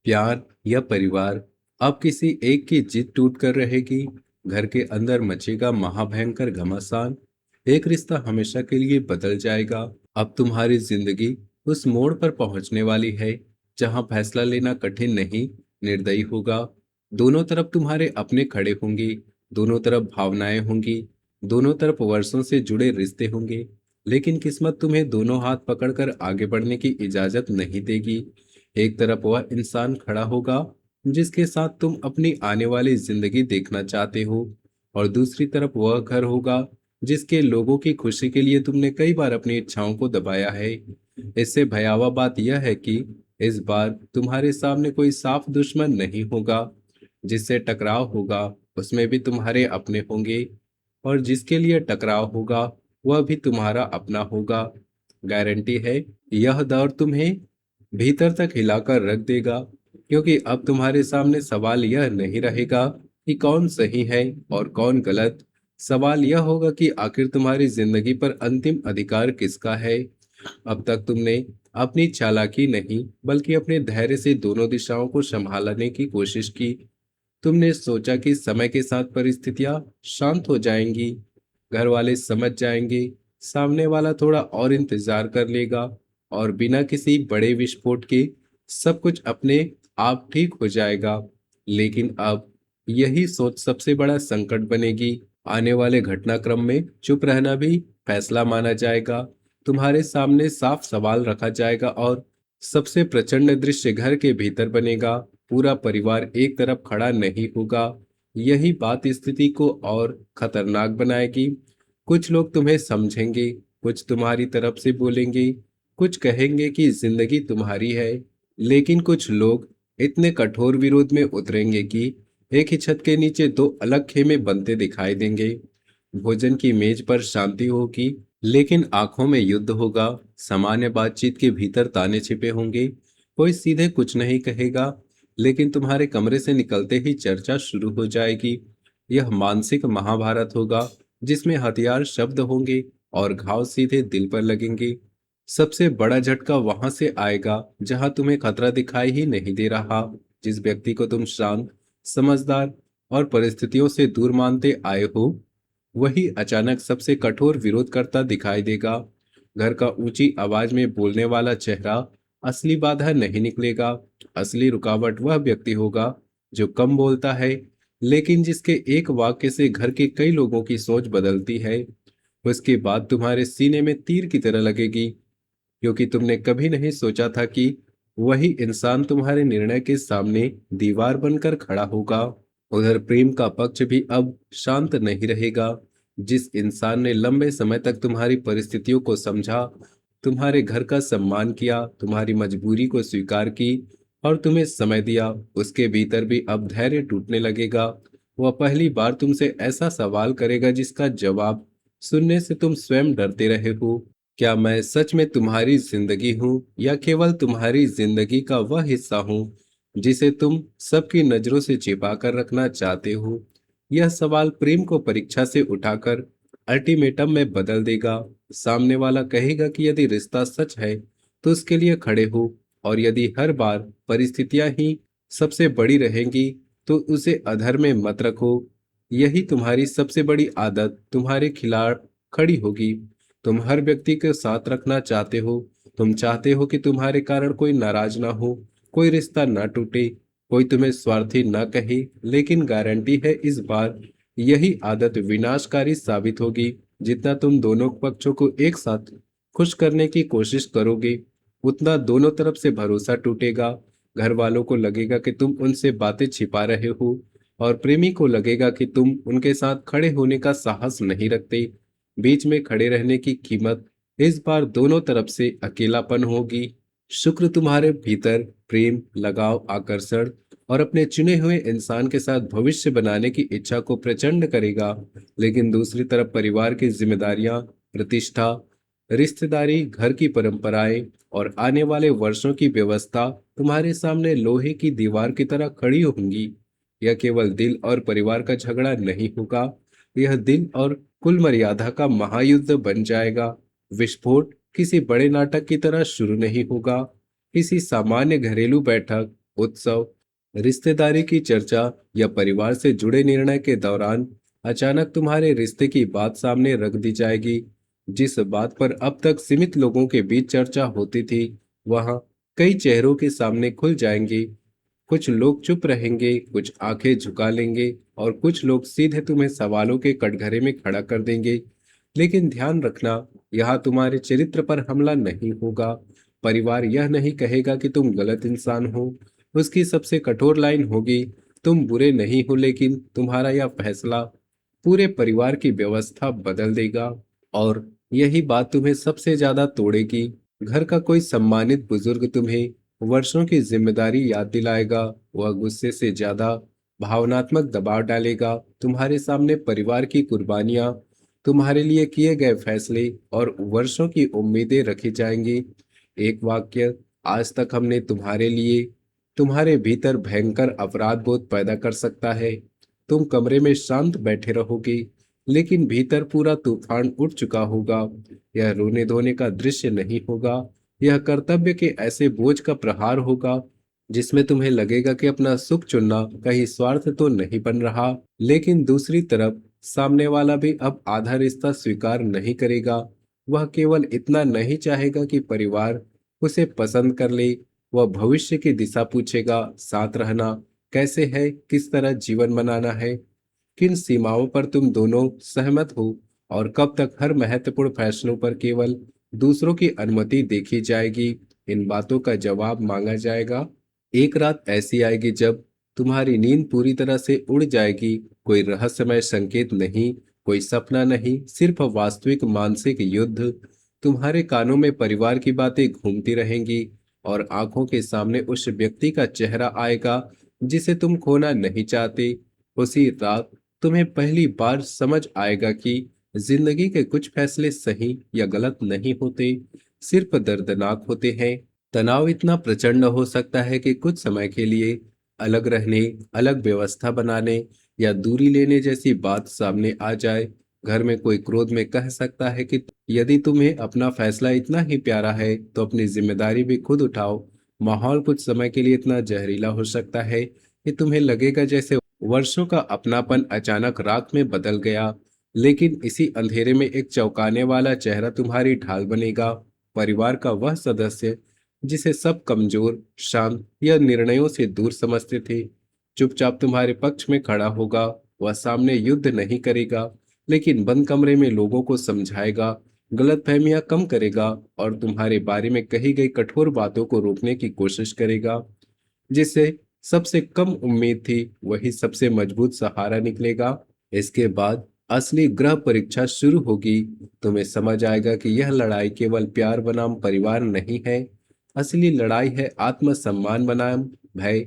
प्यार या परिवार, अब किसी एक की जिद टूट कर रहेगी। घर के अंदर मचेगा महाभयंकर घमासान। एक रिश्ता हमेशा के लिए बदल जाएगा। अब तुम्हारी जिंदगी उस मोड़ पर पहुंचने वाली है जहां फैसला लेना कठिन नहीं, निर्दयी होगा। दोनों तरफ तुम्हारे अपने खड़े होंगे, दोनों तरफ भावनाएं होंगी, दोनों तरफ वर्षों से जुड़े रिश्ते होंगे। लेकिन किस्मत तुम्हें दोनों हाथ पकड़कर आगे बढ़ने की इजाजत नहीं देगी। एक तरफ वह इंसान खड़ा होगा जिसके साथ तुम अपनी आने वाली जिंदगी देखना चाहते हो, और दूसरी तरफ वह घर होगा जिसके लोगों की खुशी के लिए तुमने कई बार अपनी इच्छाओं को दबाया है। इससे भयावह बात यह है कि इस बार तुम्हारे सामने कोई साफ दुश्मन नहीं होगा। जिससे टकराव होगा उसमें भी तुम्हारे अपने होंगे, और जिसके लिए टकराव होगा वह भी तुम्हारा अपना होगा। गारंटी है, यह दौर तुम्हें भीतर तक हिलाकर रख देगा, क्योंकि अब तुम्हारे सामने सवाल यह नहीं रहेगा कि कौन सही है और कौन गलत। सवाल यह होगा कि आखिर तुम्हारी जिंदगी पर अंतिम अधिकार किसका है। अब तक तुमने अपनी चालाकी नहीं बल्कि अपने धैर्य से दोनों दिशाओं को संभालने की कोशिश की। तुमने सोचा कि समय के साथ परिस्थितियां शांत हो जाएंगी, घर वाले समझ जाएंगे, सामने वाला थोड़ा और इंतजार कर लेगा, और बिना किसी बड़े विस्फोट के सब कुछ अपने आप ठीक हो जाएगा। लेकिन अब यही सोच सबसे बड़ा संकट बनेगी। आने वाले घटनाक्रम में चुप रहना भी फैसला माना जाएगा। तुम्हारे सामने साफ सवाल रखा जाएगा, और सबसे प्रचंड दृश्य घर के भीतर बनेगा। पूरा परिवार एक तरफ खड़ा नहीं होगा। यही बात स्थिति को और खतरनाक बनाएगी। कुछ लोग तुम्हें समझेंगे, कुछ तुम्हारी तरफ से बोलेंगे, कुछ कहेंगे कि जिंदगी तुम्हारी है। लेकिन कुछ लोग इतने कठोर विरोध में उतरेंगे कि एक ही छत के नीचे दो अलग खेमे बनते दिखाई देंगे। भोजन की मेज पर शांति होगी, लेकिन आंखों में युद्ध होगा। सामान्य बातचीत के भीतर ताने छिपे होंगे। कोई सीधे कुछ नहीं कहेगा, लेकिन तुम्हारे कमरे से निकलते ही चर्चा शुरू हो जाएगी। यह मानसिक महाभारत होगा जिसमें हथियार शब्द होंगे और घाव सीधे दिल पर लगेंगे। सबसे बड़ा झटका वहां से आएगा जहां तुम्हें खतरा दिखाई ही नहीं दे रहा। जिस व्यक्ति को तुम शांत, समझदार और परिस्थितियों से दूर मानते आए हो, वही अचानक सबसे कठोर विरोध करता दिखाई देगा। घर का ऊंची आवाज में बोलने वाला चेहरा असली बाधा नहीं निकलेगा। असली रुकावट वह व्यक्ति होगा जो कम बोलता है, लेकिन जिसके एक वाक्य से घर के कई लोगों की सोच बदलती है। उसके बाद तुम्हारे सीने में तीर की तरह लगेगी, क्योंकि तुमने कभी नहीं सोचा था कि वही इंसान तुम्हारे निर्णय के सामने दीवार बनकर खड़ा होगा। उधर प्रेम का पक्ष भी अब शांत नहीं रहेगा। जिस इंसान ने लंबे समय तक तुम्हारी परिस्थितियों को समझा, तुम्हारे घर का सम्मान किया, तुम्हारी मजबूरी को स्वीकार की और तुम्हें समय दिया, उसके भीतर भी अब धैर्य टूटने लगेगा। वह पहली बार तुमसे ऐसा सवाल करेगा जिसका जवाब सुनने से तुम स्वयं डरते रहे हो। क्या मैं सच में तुम्हारी जिंदगी हूँ या केवल तुम्हारी जिंदगी का वह हिस्सा हूँ जिसे तुम सबकी नजरों से छिपा कर रखना चाहते हो? यह सवाल प्रेम को परीक्षा से उठाकर अल्टीमेटम में बदल देगा। सामने वाला कहेगा कि यदि रिश्ता सच है तो उसके लिए खड़े हो, और यदि हर बार परिस्थितियां ही सबसे बड़ी रहेंगी तो उसे अधर में मत रखो। यही तुम्हारी सबसे बड़ी आदत तुम्हारे खिलाफ खड़ी होगी। तुम हर व्यक्ति के साथ रखना चाहते हो। तुम चाहते हो कि तुम्हारे कारण कोई नाराज ना हो, कोई रिश्ता ना टूटे, कोई तुम्हें स्वार्थी ना कहे। लेकिन गारंटी है, इस बार यही आदत विनाशकारी साबित होगी। जितना तुम दोनों पक्षों को एक साथ खुश करने की कोशिश करोगे, उतना दोनों तरफ से भरोसा टूटेगा। घर वालों को लगेगा कि तुम उनसे बातें छिपा रहे हो, और प्रेमी को लगेगा कि तुम उनके साथ खड़े होने का साहस नहीं रखते। बीच में खड़े रहने की कीमत इस बार दोनों तरफ से अकेलापन होगी। शुक्र तुम्हारे भीतर प्रेम, लगाव, आकर्षण और अपने चुने हुए इंसान के साथ भविष्य बनाने की इच्छा को प्रचंड करेगा। लेकिन दूसरी तरफ परिवार की जिम्मेदारियां, प्रतिष्ठा, रिश्तेदारी, घर की परंपराएं और आने वाले वर्षों की व्यवस्था तुम्हारे सामने लोहे की दीवार की तरह खड़ी होंगी। यह केवल दिल और परिवार का झगड़ा नहीं होगा, यह दिल और कुल मर्यादा का महायुद्ध बन जाएगा। विस्फोट किसी बड़े नाटक की तरह शुरू नहीं होगा, किसी सामान्य घरेलू बैठक उत्सव, रिश्तेदारी की चर्चा या परिवार से जुड़े निर्णय के दौरान अचानक तुम्हारे रिश्ते की बात सामने रख दी जाएगी। जिस बात पर अब तक सीमित लोगों के बीच चर्चा होती थी, वहां कई चेहरों के सामने खुल जाएंगी। कुछ लोग चुप रहेंगे, कुछ आंखें झुका लेंगे और कुछ लोग सीधे तुम्हें सवालों के कटघरे में खड़ा कर देंगे। लेकिन ध्यान रखना, यहाँ तुम्हारे चरित्र पर हमला नहीं होगा। परिवार यह नहीं कहेगा कि तुम गलत इंसान हो। उसकी सबसे कठोर लाइन होगी, तुम बुरे नहीं हो, लेकिन तुम्हारा यह फैसला पूरे परिवार की व्यवस्था बदल देगा। और यही बात तुम्हें सबसे ज्यादा तोड़ेगी। घर का कोई सम्मानित बुजुर्ग तुम्हें वर्षों की जिम्मेदारी याद दिलाएगा। वह गुस्से से ज्यादा भावनात्मक दबाव डालेगा। तुम्हारे सामने परिवार की कुर्बानियां, तुम्हारे लिए किए गए फैसले और वर्षों की उम्मीदें रखी जाएंगी। एक वाक्य, आज तक हमने तुम्हारे लिए, तुम्हारे भीतर भयंकर अपराध बोध पैदा कर सकता है। तुम कमरे में शांत बैठे रहोगे, लेकिन भीतर पूरा तूफान उठ चुका होगा। यह रोने धोने का दृश्य नहीं होगा, यह कर्तव्य के ऐसे बोझ का प्रहार होगा जिसमें तुम्हें लगेगा कि अपना सुख चुनना कहीं स्वार्थ तो नहीं बन रहा। लेकिन दूसरी तरफ सामने वाला भी अब आधा रिश्ता स्वीकार नहीं करेगा। वह केवल इतना नहीं चाहेगा कि परिवार उसे पसंद कर ले। वह भविष्य की दिशा पूछेगा, साथ रहना कैसे है, किस तरह जीवन बनाना है, किन सीमाओं पर तुम दोनों सहमत हो, और कब तक हर महत्वपूर्ण फैसलों पर केवल दूसरों की अनुमति देखी जाएगी। इन बातों का जवाब मांगा जाएगा। एक रात ऐसी आएगी जब तुम्हारी नींद पूरी तरह से उड़ जाएगी। कोई रहस्यमय संकेत नहीं, कोई सपना नहीं, सिर्फ वास्तविक मानसिक युद्ध। तुम्हारे कानों में परिवार की बातें घूमती रहेंगी और आंखों के सामने उस व्यक्ति का चेहरा आएगा जिसे तुम खोना नहीं चाहते। उसी रात तुम्हें पहली बार समझ आएगा कि जिंदगी के कुछ फैसले सही या गलत नहीं होते, सिर्फ दर्दनाक होते हैं। तनाव इतना प्रचंड हो सकता है कि कुछ समय के लिए अलग रहने, अलग व्यवस्था बनाने या दूरी लेने जैसी बात सामने आ जाए। घर में कोई क्रोध में कह सकता है कि यदि तुम्हें अपना फैसला इतना ही प्यारा है तो अपनी जिम्मेदारी भी खुद उठाओ। माहौल कुछ समय के लिए इतना जहरीला हो सकता है कि तुम्हें लगेगा जैसे वर्षों का अपनापन अचानक रात में बदल गया। लेकिन इसी अंधेरे में एक चौंकाने वाला चेहरा तुम्हारी ढाल बनेगा। परिवार का वह सदस्य जिसे सब कमजोर, शांत या निर्णयों से दूर समझते थे, चुपचाप तुम्हारे पक्ष में खड़ा होगा। वह सामने युद्ध नहीं करेगा, लेकिन बंद कमरे में लोगों को समझाएगा, गलतफहमियां कम करेगा और तुम्हारे बारे में कही गई कठोर बातों को रोकने की कोशिश करेगा। जिससे सबसे कम उम्मीद थी, वही सबसे मजबूत सहारा निकलेगा। इसके बाद असली ग्रह परीक्षा शुरू होगी। तुम्हें समझ आएगा कि यह लड़ाई केवल प्यार बनाम परिवार नहीं है, असली लड़ाई है आत्मसम्मान बनाम भय।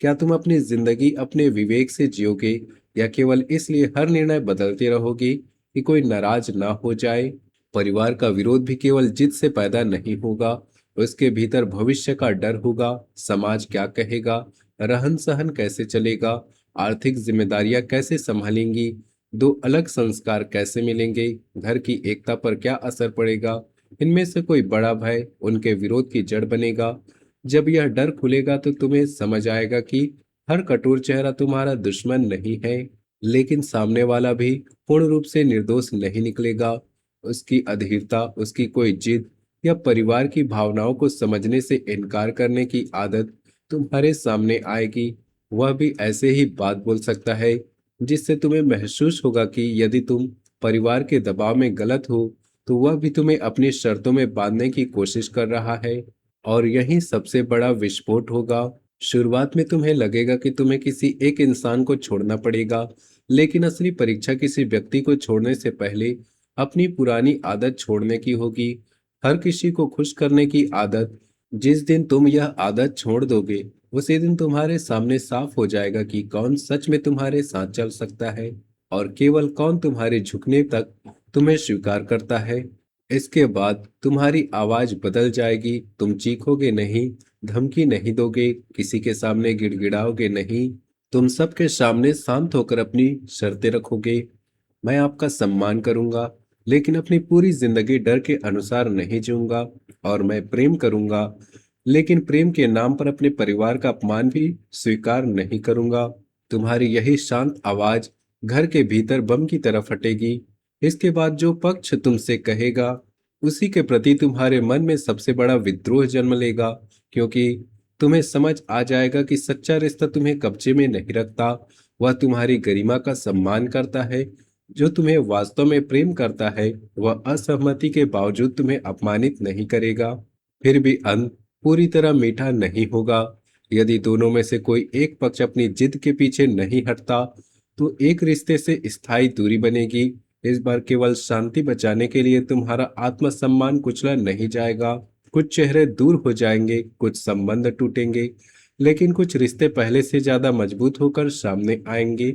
क्या तुम अपनी जिंदगी अपने विवेक से जियोगे या केवल इसलिए हर निर्णय बदलते रहोगे कि कोई नाराज ना हो जाए? परिवार का विरोध भी केवल जिद से पैदा नहीं होगा, उसके भीतर भविष्य का डर होगा। समाज क्या कहेगा, रहन सहन कैसे चलेगा, आर्थिक जिम्मेदारियां कैसे संभालेंगी, दो अलग संस्कार कैसे मिलेंगे, घर की एकता पर क्या असर पड़ेगा। इनमें से कोई बड़ा भय उनके विरोध की जड़ बनेगा। जब यह डर खुलेगा तो तुम्हें समझ आएगा कि हर कठोर चेहरा तुम्हारा दुश्मन नहीं है, लेकिन सामने वाला भी पूर्ण रूप से निर्दोष नहीं निकलेगा। उसकी अधीरता, उसकी कोई जिद या परिवार की भावनाओं को समझने से इनकार करने की आदत तुम्हारे सामने आएगी। वह भी ऐसे ही बात बोल सकता है जिससे तुम्हें महसूस होगा कि यदि तुम परिवार के दबाव में गलत हो तो वह भी तुम्हें अपनी शर्तों में बांधने की कोशिश कर रहा है। और यही सबसे बड़ा विस्फोट होगा। शुरुआत में तुम्हें लगेगा कि तुम्हें किसी एक इंसान को छोड़ना पड़ेगा, लेकिन असली परीक्षा किसी व्यक्ति को छोड़ने से पहले अपनी पुरानी आदत छोड़ने की होगी। हर किसी को खुश करने की आदत। जिस दिन तुम यह आदत छोड़ दोगे, उसी दिन तुम्हारे सामने साफ हो जाएगा कि कौन सच में तुम्हारे साथ चल सकता है और केवल कौन तुम्हारे झुकने तक तुम्हें स्वीकार करता है। इसके बाद तुम्हारी आवाज बदल जाएगी। तुम चीखोगे नहीं, धमकी नहीं दोगे, किसी के सामने गिड़गिड़ाओगे नहीं। तुम सबके सामने शांत होकर अपनी शर्तें रखोगे। मैं आपका सम्मान करूंगा, लेकिन अपनी पूरी जिंदगी डर के अनुसार नहीं जीऊंगा। और मैं प्रेम करूंगा, लेकिन प्रेम के नाम पर अपने परिवार का अपमान भी स्वीकार नहीं करूंगा। तुम्हारी यही शांत आवाज घर के भीतर बम की तरह फटेगी। इसके बाद जो पक्ष तुमसे कहेगा, उसी के प्रति तुम्हारे मन में सबसे बड़ा विद्रोह जन्म लेगा, क्योंकि तुम्हें समझ आ जाएगा कि सच्चा रिश्ता तुम्हें कब्जे में नहीं रखता। वह तुम्हारी गरिमा का सम्मान करता है। जो तुम्हें वास्तव में प्रेम करता है, वह असहमति के बावजूद तुम्हें अपमानित नहीं करेगा। फिर भी अंत पूरी तरह मीठा नहीं होगा। यदि दोनों में से कोई एक पक्ष अपनी जिद के पीछे नहीं हटता, तो एक रिश्ते से स्थायी दूरी बनेगी। इस बार केवल शांति बचाने के लिए तुम्हारा आत्मसम्मान कुचला नहीं जाएगा। कुछ चेहरे दूर हो जाएंगे, कुछ संबंध टूटेंगे, लेकिन कुछ रिश्ते पहले से ज्यादा मजबूत होकर सामने आएंगे।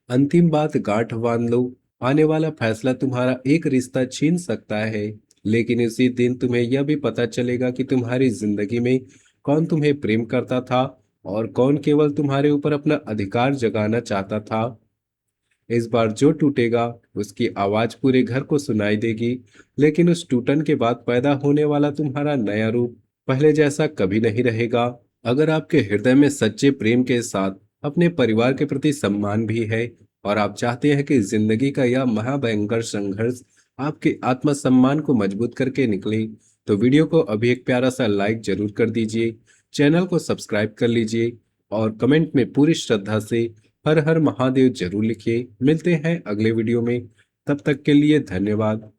अंतिम बात गांठ बांध लो। आने वाला फैसला तुम्हारा एक रिश्ता छीन सकता है, लेकिन उसी दिन तुम्हें यह भी पता चलेगा कि तुम्हारी जिंदगी में कौन तुम्हें प्रेम करता था और कौन केवल तुम्हारे ऊपर अपना अधिकार जगाना चाहता था। इस बार जो टूटेगा, उसकी आवाज पूरे घर को सुनाई देगी, लेकिन उस टूटन के बाद पैदा होने वाला तुम्हारा नया रूप पहले जैसा कभी नहीं रहेगा। अगर आपके हृदय में सच्चे प्रेम के साथ अपने परिवार के प्रति सम्मान भी है और आप चाहते हैं कि जिंदगी का यह महाभयंकर संघर्ष आपके आत्मसम्मान को मजबूत करके निकले, तो वीडियो को अभी एक प्यारा सा लाइक जरूर कर दीजिए, चैनल को सब्सक्राइब कर लीजिए और कमेंट में पूरी श्रद्धा से हर हर महादेव जरूर लिखिए। मिलते हैं अगले वीडियो में, तब तक के लिए धन्यवाद।